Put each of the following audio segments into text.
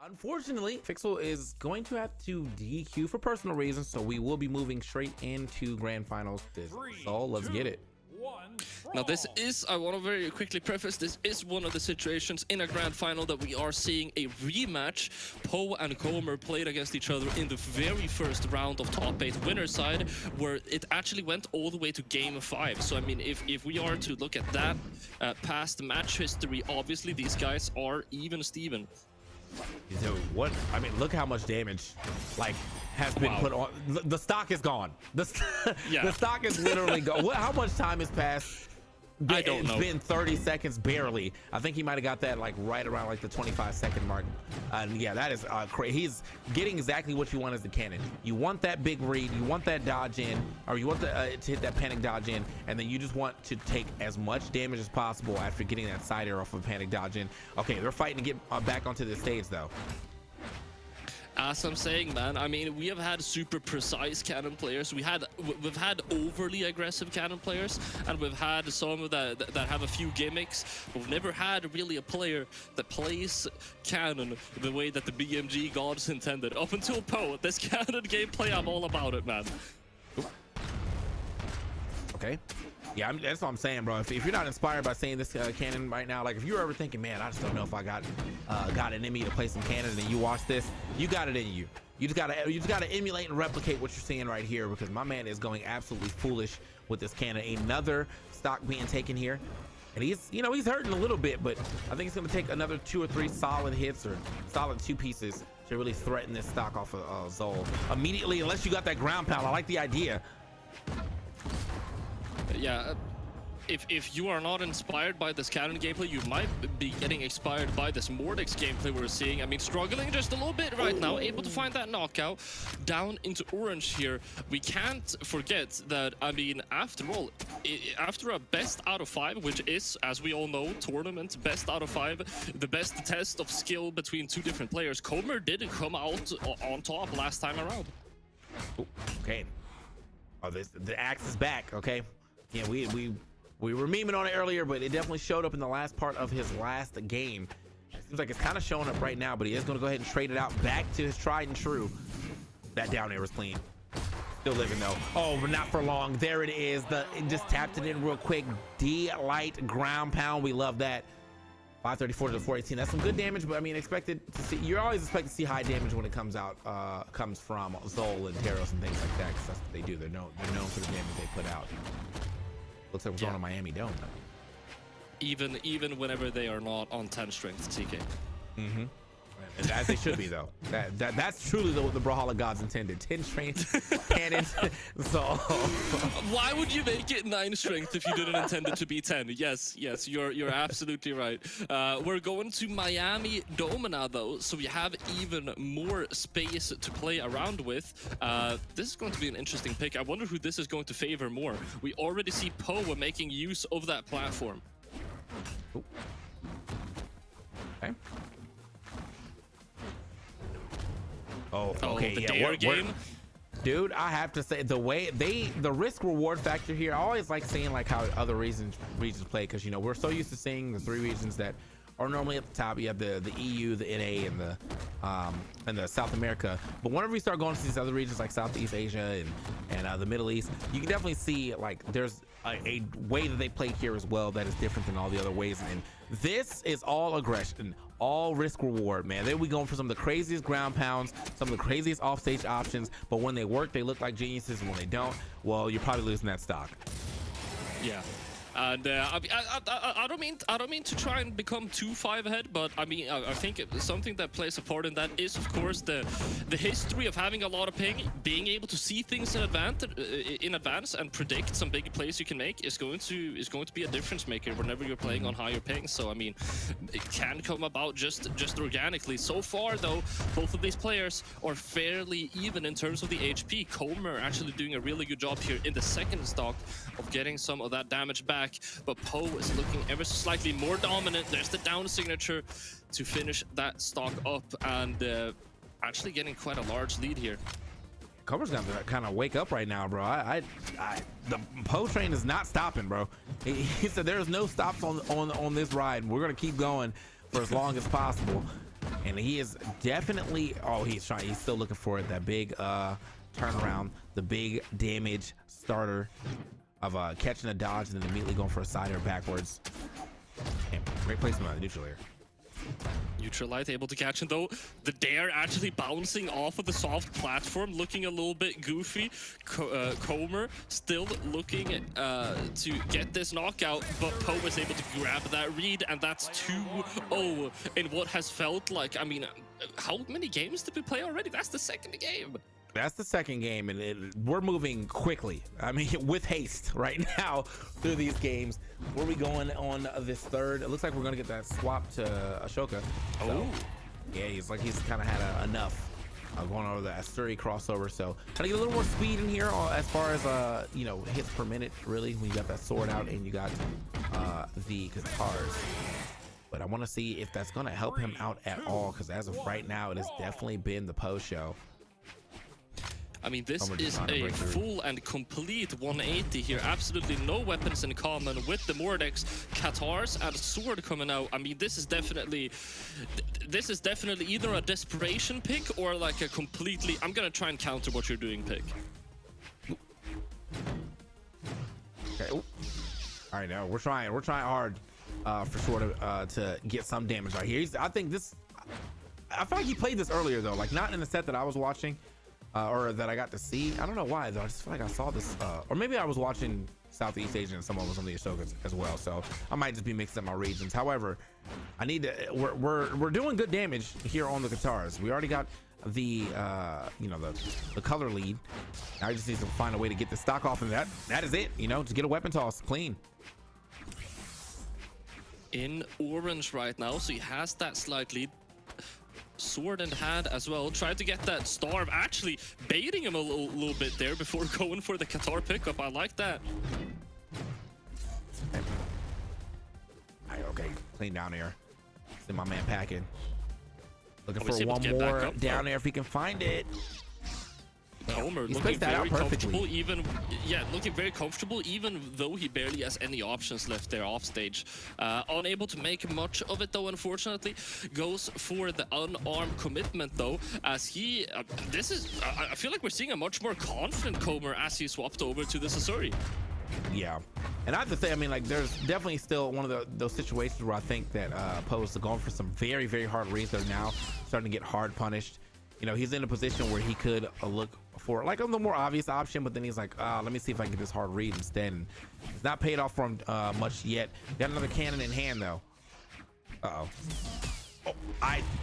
Unfortunately, Fixel is going to have to DQ for personal reasons, so we will be moving straight into grand finals. So let's get it. Now this is, I want to very quickly preface, this is one of the situations in a grand final that we are seeing a rematch. Poe and C0-MR played against each other in the very first round of top 8 winner side, where it actually went all the way to game 5. So I mean, if we are to look at that past match history, obviously these guys are even Steven. So what? I mean, look how much damage like has been put on. The stock is gone. The stock is literally gone. How much time has passed? I don't know. It's been 30 seconds barely. I think he might have got that like right around like the 25-second mark. And yeah, that is crazy. He's getting exactly what you want as the cannon. You want that big read, you want that dodge in, or you want to hit that panic dodge in, and then you just want to take as much damage as possible after getting that side air off of panic dodge in. Okay, they're fighting to get back onto the stage though. As I'm saying, man, I mean, we have had super precise cannon players. We've had overly aggressive cannon players, and we've had some that have a few gimmicks. We've never had really a player that plays cannon the way that the BMG gods intended. Up until Poe, this cannon gameplay, I'm all about it, man. Okay. Yeah, that's what I'm saying, bro. If you're not inspired by seeing this cannon right now, like if you're ever thinking, man, I just don't know if I got an enemy to play some cannon, and you watch this, you got it in you. You just gotta emulate and replicate what you're seeing right here, because my man is going absolutely foolish with this cannon. Another stock being taken here, and he's hurting a little bit, but I think it's gonna take another 2 or 3 solid hits or solid 2 pieces to really threaten this stock off of Zol immediately, unless you got that ground pound. I like the idea. Yeah, if you are not inspired by this cannon gameplay, you might be getting inspired by this Mordek's gameplay we're seeing. I mean, struggling just a little bit right now, able to find that knockout down into orange here. We can't forget that, I mean, after all, after a best out of 5, which is, as we all know, tournament best out of 5, the best test of skill between 2 different players, C0-MR didn't come out on top last time around. Ooh, okay. Oh, the axe is back. Okay. Yeah, we were memeing on it earlier, but it definitely showed up in the last part of his last game. It seems like it's kind of showing up right now, but he is going to go ahead and trade it out back to his tried and true. That down air was clean. Still living though. Oh, but not for long. There it is. It just tapped it in real quick. D-light ground pound. We love that. 534 to 418. That's some good damage, but I mean, expected to see. You're always expected to see high damage when it comes from Zol and Teros and things like that, because that's what they do. They're known for the damage they put out. Looks like we're going to Miami Dome though. Even whenever they are not on 10 strength TK. Mm-hmm. And as they should be though. That's truly the Brawlhalla gods intended. 10 strength cannons. So why would you make it 9 strength if you didn't intend it to be 10? Yes, you're absolutely right. We're going to Miami Dome now though, so we have even more space to play around with. This is going to be an interesting pick. I wonder who this is going to favor more. We already see Poe making use of that platform. Ooh. Okay. Oh, okay. The dare game. Dude, I have to say, the way the risk reward factor here, I always like seeing like how other regions play, because we're so used to seeing the 3 regions that are normally at the top. You have the EU, the NA, and the South America. But whenever we start going to these other regions like Southeast Asia and the Middle East, you can definitely see like there's a way that they play here as well that is different than all the other ways. And this is all aggression, all risk reward, man. Then we going for some of the craziest ground pounds, some of the craziest offstage options, but when they work, they look like geniuses, and when they don't, well, you're probably losing that stock. Yeah. And I don't mean to try and become too 5 ahead, but I mean I think something that plays a part in that is, of course, the history of having a lot of ping, being able to see things in advance and predict some big plays you can make is going to be a difference maker whenever you're playing on higher ping. So I mean, it can come about just organically. So far though, both of these players are fairly even in terms of the HP. C0-MR actually doing a really good job here in the second stock of getting some of that damage back. But Poe is looking ever so slightly more dominant. There's the down signature to finish that stock up, and actually getting quite a large lead here. C0-MR's gonna kind of wake up right now, bro. The Poe train is not stopping, bro. He said there's no stops on this ride. We're gonna keep going for as long as possible. and he is definitely, oh, he's still looking for that big turnaround, the big damage starter of catching a dodge and then immediately going for a side air backwards. Damn, great placement on the neutral air. Neutralite able to catch him though. The dare actually bouncing off of the soft platform, looking a little bit goofy. Comer still looking to get this knockout, but Poe was able to grab that read, and that's 2-0 in what has felt like, I mean, how many games did we play already? That's the second game. That's the second game, and we're moving quickly. I mean, with haste right now through these games. Where are we going on this third? It looks like we're gonna get that swap to Ashoka. So, yeah, he's kind of had enough going over the Asuri crossover. So trying to get a little more speed in here as far as you know, hits per minute. Really, when you got that sword out and you got the guitars. But I want to see if that's gonna help him out at all, because as of right now, it has definitely been the post show. I mean, this is a full and complete 180 here. Absolutely no weapons in common with the Mordex, Katars, and Sword coming out. I mean, this is definitely either a desperation pick or like a completely, I'm gonna try and counter what you're doing pick. Okay. All right, now we're trying hard for Sword to get some damage right here. I think this, I feel like he played this earlier though, like not in the set that I was watching. Or that I got to see. I don't know why though. I just feel like I saw this, or maybe I was watching Southeast Asian and someone was on the Ashokas as well. So I might just be mixing up my regions. However, I need to. We're doing good damage here on the guitars. We already got the you know, the color lead. Now I just need to find a way to get the stock off, and that is it. You know, just get a weapon toss clean. In orange right now, so he has that slight lead. Sword in hand as well, tried to get that starve, actually baiting him a little bit there before going for the Qatar pickup. I like that. Okay, clean down air. See my man packing. Looking for one more down air if he can find it. Comer looking very comfortable, looking very comfortable, even though he barely has any options left there off stage. Unable to make much of it though, unfortunately. Goes for the unarmed commitment though, as he, I feel like we're seeing a much more confident Comer as he swapped over to the Sasori. Yeah, and I have to say, I mean, like, there's definitely still one of those situations where I think that Poe's going for some very, very hard reads that are now starting to get hard punished. You know, he's in a position where he could look for like a little more obvious option, but then he's like, let me see if I can get this hard read instead. And it's not paid off for him much yet. Got another cannon in hand though. Oh,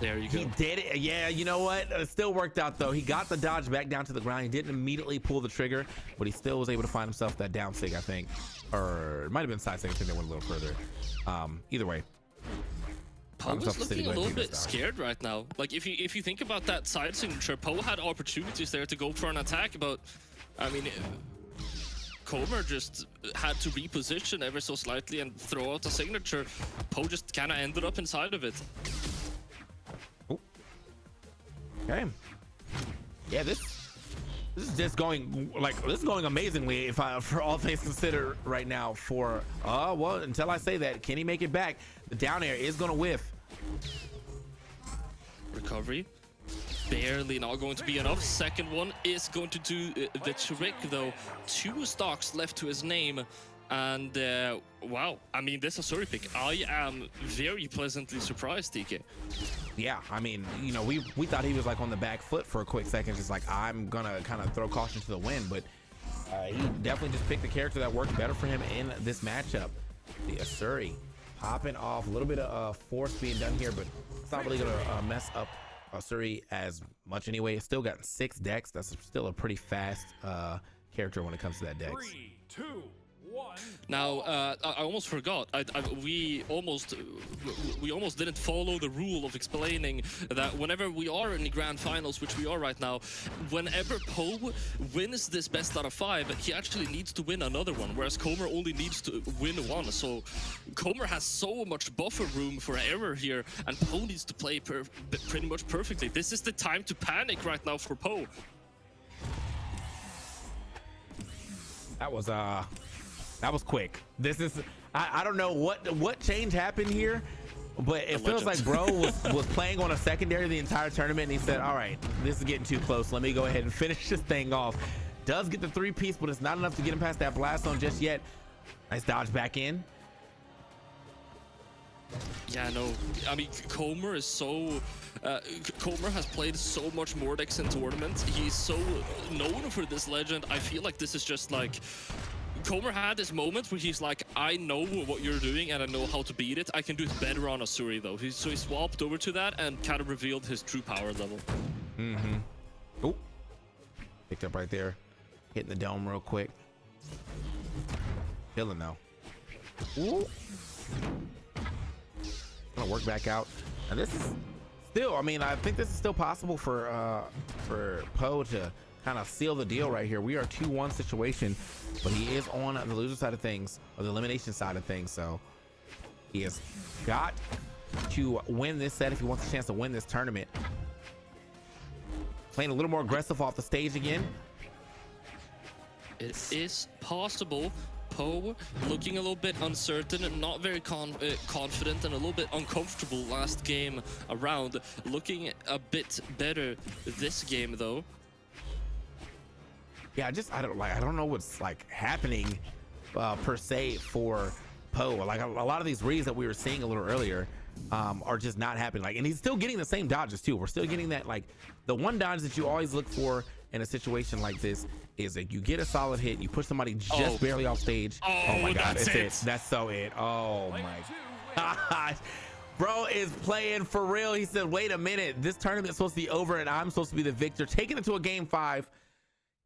there you go. He did it. Yeah, you know what? It still worked out though. He got the dodge back down to the ground. He didn't immediately pull the trigger, but he still was able to find himself that down sig, I think, or it might have been side sig. I think they went a little further. Either way. Poe is looking a little bit scared right now. Like, if you think about that side signature, Poe had opportunities there to go for an attack, but I mean, Comer just had to reposition ever so slightly and throw out a signature. Poe just kind of ended up inside of it. Oh. Okay. Yeah, this is just going amazingly, if for all things considered right now. For well, until I say that, can he make it back? The down air is gonna whiff. Recovery, barely not going to be enough. Second one is going to do the trick though. 2 stocks left to his name, and wow, I mean, this is a Asuri pick. I am very pleasantly surprised, TK. Yeah, I mean, you know, we thought he was like on the back foot for a quick second, just like, I'm gonna kind of throw caution to the wind, but he definitely just picked the character that worked better for him in this matchup. The Asuri popping off, a little bit of force being done here, but it's not really gonna mess up Asuri as much anyway. It's still got 6 decks. That's still a pretty fast character when it comes to that dex. 3, 2, 1. Now, I almost forgot. We almost didn't follow the rule of explaining that whenever we are in the grand finals, which we are right now, whenever Poe wins this best out of 5, he actually needs to win another one, whereas Comer only needs to win one. So Comer has so much buffer room for error here, and Poe needs to play pretty much perfectly. This is the time to panic right now for Poe. That was quick. This is, I don't know what change happened here, but it feels like bro was playing on a secondary the entire tournament, and he said, all right, this is getting too close. Let me go ahead and finish this thing off. Does get the 3-piece, but it's not enough to get him past that blast zone just yet. Nice dodge back in. Yeah, no, I mean, Comer is so... Comer has played so much Mordex in tournaments. He's so known for this legend. I feel like this is just like... Comer had this moment where he's like, I know what you're doing and I know how to beat it. I can do it better on Asuri though. So he swapped over to that and kind of revealed his true power level. Oh, picked up right there. Hitting the dome real quick. Killing though. Ooh. Gonna work back out. And this is still, I mean, I think this is still possible for Poe to kind of seal the deal right here. We are 2-1 situation, but he is on the loser side of things, or the elimination side of things. So he has got to win this set if he wants a chance to win this tournament. Playing a little more aggressive off the stage again. It is possible. Poe looking a little bit uncertain and not very confident and a little bit uncomfortable last game around. Looking a bit better this game though. Yeah, I don't know what's like happening per se for Poe. Like a lot of these reads that we were seeing a little earlier are just not happening. Like, and he's still getting the same dodges too. We're still getting that, like, the one dodge that you always look for in a situation like this is that you get a solid hit, you push somebody just barely off stage. Oh my god, it's it. That's so it. Oh my gosh. Bro is playing for real. He said, wait a minute, this tournament's supposed to be over and I'm supposed to be the victor. Taking it to a game 5.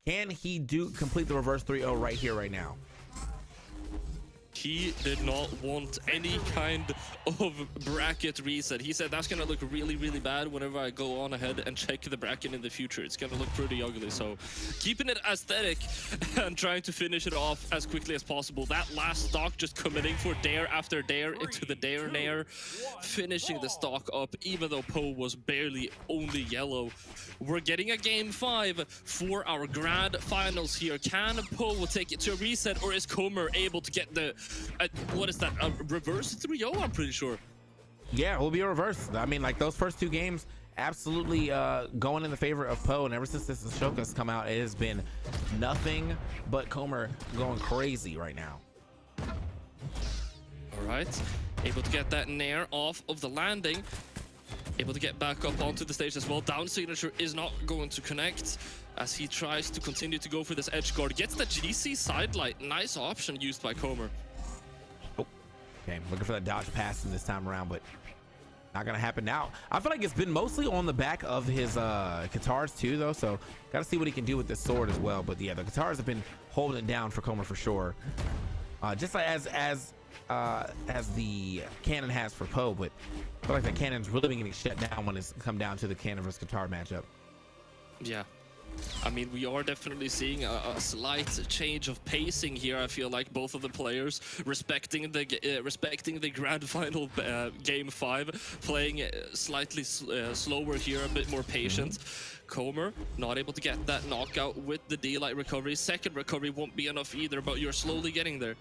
Can he complete the reverse 3-0 right here, right now? He did not want any kind of bracket reset. He said that's gonna look really, really bad whenever I go on ahead and check the bracket in the future. It's gonna look pretty ugly. So keeping it aesthetic and trying to finish it off as quickly as possible. That last stock just committing for dare after dare into the dare nair, finishing the stock up even though Poe was barely only yellow. We're getting a game 5 for our grand finals here. Can Poe take it to a reset, or is Comer able to get the what is that, a reverse 3-0? I'm pretty sure. Yeah, it will be a reverse. I mean, like, those first 2 games absolutely going in the favor of Poe, and ever since this Ashoka's come out, it has been nothing but Comer going crazy right now. All right, able to get that nair off of the landing, able to get back up onto the stage as well. Down signature is not going to connect as he tries to continue to go for this edge guard. Gets the GC sidelight. Nice option used by Comer. Oh, okay, looking for that dodge pass in this time around, but not gonna happen now. I feel like it's been mostly on the back of his guitars too, though, so gotta see what he can do with this sword as well. But yeah, the guitars have been holding it down for Comer for sure, just like as the cannon has for Poe. But I feel like that cannon's really been getting shut down when it's come down to the cannon versus guitar matchup. Yeah, I mean, we are definitely seeing a slight change of pacing here. I feel like both of the players respecting the grand final game 5, playing slightly slower here, a bit more patient. Comer not able to get that knockout with the D-Light recovery. Second recovery won't be enough either, but you're slowly getting there.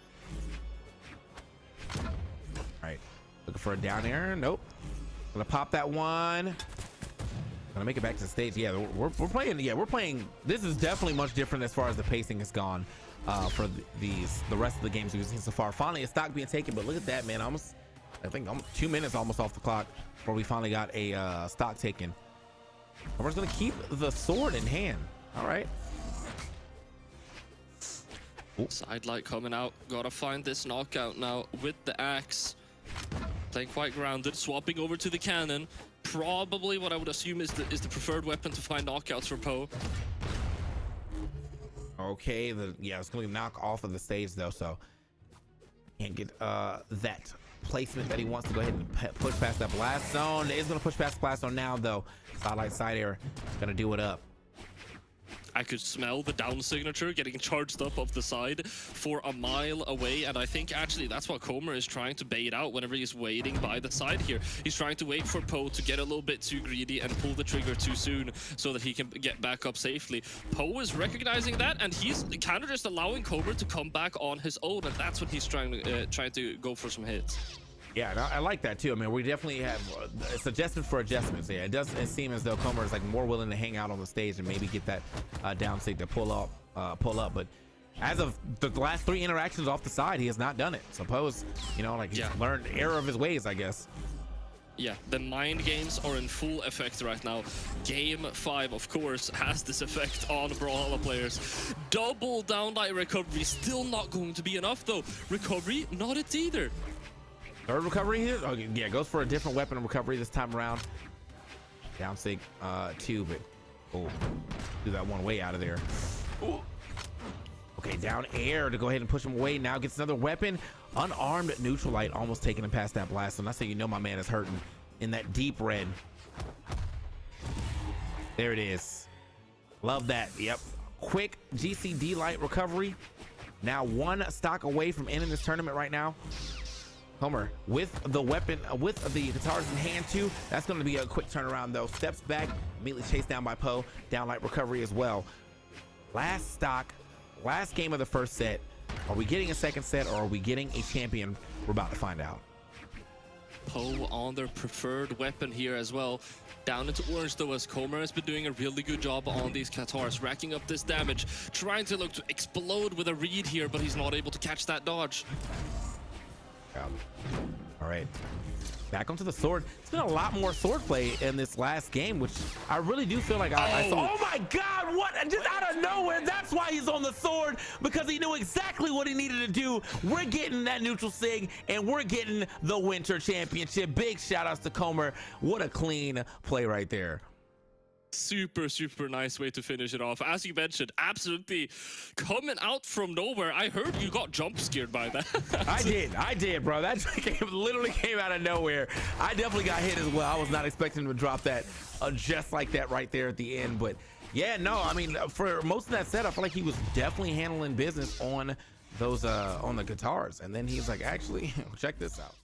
All right, looking for a down air. Nope. Gonna pop that one. Gonna make it back to the stage. Yeah, we're playing. Yeah, we're playing. This is definitely much different as far as the pacing has gone for the rest of the games we've seen so far. Finally, a stock being taken, but look at that, man. Almost, I think, 2 minutes almost off the clock before we finally got a stock taken. We're just gonna keep the sword in hand. All right. Sidelight coming out. Gotta find this knockout now with the axe. Playing quite grounded. Swapping over to the cannon. Probably what I would assume is the preferred weapon to find knockouts for Poe. Okay, yeah, it's gonna knock off of the stage though, so can't get that placement that he wants to go ahead and push past that blast zone. Is gonna push past the blast zone now though. Sidelight side air gonna do it up. I could smell the down signature getting charged up off the side for a mile away, and I think actually that's what Comer is trying to bait out whenever he's waiting by the side here. He's trying to wait for Poe to get a little bit too greedy and pull the trigger too soon so that he can get back up safely. Poe is recognizing that, and he's kind of just allowing Comer to come back on his own, and that's what he's trying to go for some hits. Yeah, and I like that too. I mean, we definitely have it's adjustment for adjustments. Yeah, it does seem as though Comer is like more willing to hang out on the stage and maybe get that down sig to pull up. But as of the last 3 interactions off the side, he has not done it. Suppose, you know, like he's learned the error of his ways, I guess. Yeah, the mind games are in full effect right now. Game 5, of course, has this effect on Brawlhalla players. Double down light recovery, still not going to be enough though. Recovery, not it either. Third recovery here? Okay, yeah, goes for a different weapon of recovery this time around. Down sig 2, but oh, do that one way out of there. Ooh. Okay, down air to go ahead and push him away. Now gets another weapon. Unarmed neutral light, almost taking him past that blast. And that's how you know my man is hurting in that deep red. There it is. Love that. Yep. Quick GCD light recovery. Now 1 stock away from ending this tournament right now. Comer with the weapon, with the guitars in hand too. That's going to be a quick turnaround though. Steps back, immediately chased down by Poe. Down light recovery as well. Last stock, last game of the first set. Are we getting a second set or are we getting a champion? We're about to find out. Poe on their preferred weapon here as well. Down into orange though, as Comer has been doing a really good job on these guitars, racking up this damage, trying to look to explode with a read here, but he's not able to catch that dodge. All right, back onto the sword. It's been a lot more sword play in this last game, which I really do feel like I saw. Oh my God, what? Just out of nowhere. That's why he's on the sword, because he knew exactly what he needed to do. We're getting that neutral sig and we're getting the winter championship. Big shout outs to Comer. What a clean play right there. Super nice way to finish it off. As you mentioned, absolutely coming out from nowhere. I heard you got jump scared by that. I did, bro. That literally came out of nowhere. I definitely got hit as well. I was not expecting him to drop that just like that right there at the end. But yeah, no, I mean, for most of that set, I feel like he was definitely handling business on those on the guitars. And then he's like, actually, check this out.